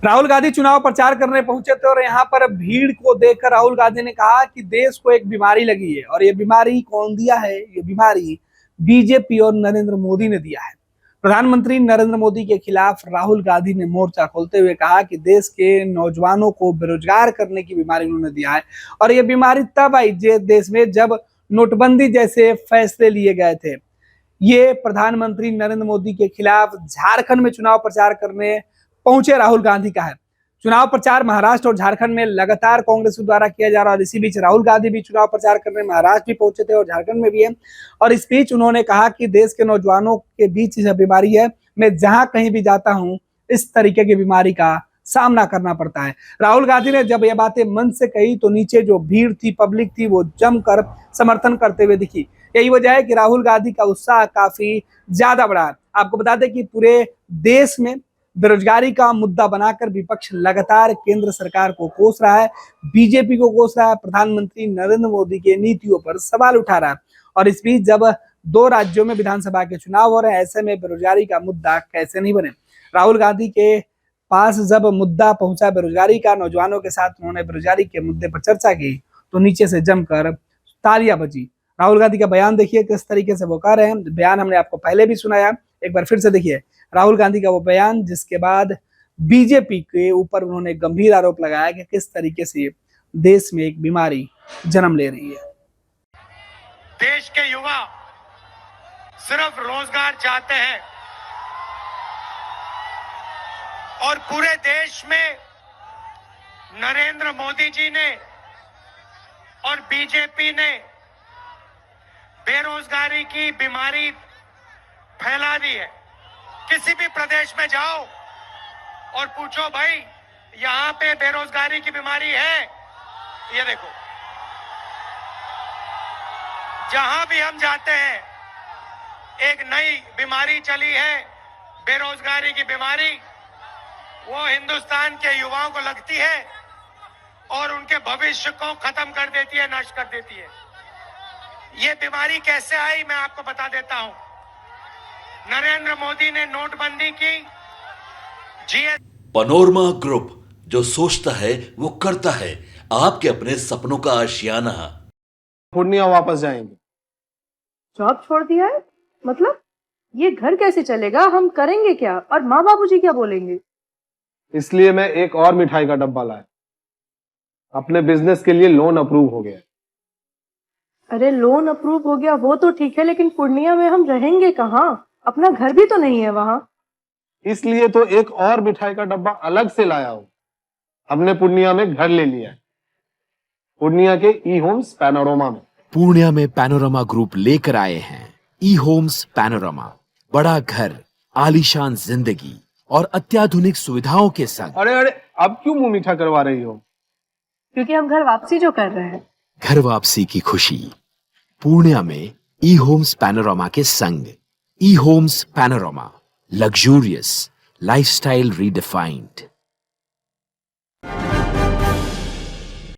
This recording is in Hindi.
राहुल गांधी चुनाव प्रचार करने पहुंचे थे और यहाँ पर भीड़ को देखकर राहुल गांधी ने कहा कि देश को एक बीमारी लगी है और ये बीमारी कौन दिया है? ये बीमारी बीजेपी और नरेंद्र मोदी ने दिया है। प्रधानमंत्री नरेंद्र मोदी के खिलाफ राहुल गांधी ने मोर्चा खोलते हुए कहा कि देश के नौजवानों को बेरोजगार करने की बीमारी उन्होंने दिया है और ये बीमारी तब आई देश में जब नोटबंदी जैसे फैसले लिए गए थे। ये प्रधानमंत्री नरेंद्र मोदी के खिलाफ झारखंड में चुनाव प्रचार करने पहुंचे राहुल गांधी का है। चुनाव प्रचार महाराष्ट्र और झारखंड में लगातार कांग्रेस द्वारा किया जा रहा है और इसी बीच राहुल गांधी भी चुनाव प्रचार करने महाराष्ट्र भी पहुंचे थे और झारखंड में भी है। और इस बीच उन्होंने कहा कि देश के नौजवानों के बीच यह बीमारी है, मैं जहां कहीं भी जाता हूं इस तरीके की बीमारी का सामना करना पड़ता है। राहुल गांधी ने जब यह बातें मन से कही तो नीचे जो भीड़ थी, पब्लिक थी, वो जमकर समर्थन करते हुए दिखी। यही वजह है कि राहुल गांधी का उत्साह काफी ज्यादा बढ़ा है। आपको बता दें कि पूरे देश में बेरोजगारी का मुद्दा बनाकर विपक्ष लगातार केंद्र सरकार को कोस रहा है, बीजेपी को कोस रहा है, प्रधानमंत्री नरेंद्र मोदी के नीतियों पर सवाल उठा रहा है। और इस बीच जब 2 राज्यों में विधानसभा के चुनाव हो रहे हैं, ऐसे में बेरोजगारी का मुद्दा कैसे नहीं बने। राहुल गांधी के पास जब मुद्दा पहुंचा बेरोजगारी का, नौजवानों के साथ उन्होंने बेरोजगारी के मुद्दे पर चर्चा की तो नीचे से जमकर तालियां बजी। राहुल गांधी का बयान देखिए किस तरीके से वो कह रहे हैं। बयान हमने आपको पहले भी सुनाया, एक बार फिर से देखिए राहुल गांधी का वो बयान, जिसके बाद बीजेपी के ऊपर उन्होंने गंभीर आरोप लगाया कि किस तरीके से देश में एक बीमारी जन्म ले रही है। देश के युवा सिर्फ रोजगार चाहते हैं और पूरे देश में नरेंद्र मोदी जी ने और बीजेपी ने बेरोजगारी की बीमारी फैला दी है। किसी भी प्रदेश में जाओ और पूछो भाई यहां पे बेरोजगारी की बीमारी है, ये देखो जहां भी हम जाते हैं एक नई बीमारी चली है, बेरोजगारी की बीमारी। वो हिंदुस्तान के युवाओं को लगती है और उनके भविष्य को खत्म कर देती है, नष्ट कर देती है। ये बीमारी कैसे आई मैं आपको बता देता हूं। नरेंद्र मोदी ने नोटबंदी की, पैनोरमा ग्रुप, जो सोचता है वो करता है। आपके अपने सपनों का आशियाना। पूर्णिया वापस जाएंगे। जॉब छोड़ दिया है? मतलब ये घर कैसे चलेगा? हम करेंगे क्या? और माँ बाबूजी क्या बोलेंगे? इसलिए मैं एक और मिठाई का डब्बा लाया। अपने बिजनेस के लिए लोन अप्रूव हो गया। अरे लोन अप्रूव हो गया वो तो ठीक है, लेकिन पूर्णिया में हम रहेंगे कहाँ? अपना घर भी तो नहीं है वहां। इसलिए तो एक और मिठाई का डब्बा अलग से लाया हूं। हमने पूर्णिया में घर ले लिया है, पूर्णिया के ई होम्स पैनोरमा में। पूर्णिया में पैनोरमा ग्रुप लेकर आए हैं ई होम्स पैनोरमा। बड़ा घर, आलीशान जिंदगी और अत्याधुनिक सुविधाओं के संग। अरे अब क्यों मुंह मीठा करवा रही हो? क्योंकि हम घर वापसी जो कर रहे हैं। घर वापसी की खुशी पूर्णिया में ई होम्स पैनोरमा के संग। ई homes panorama, luxurious lifestyle redefined.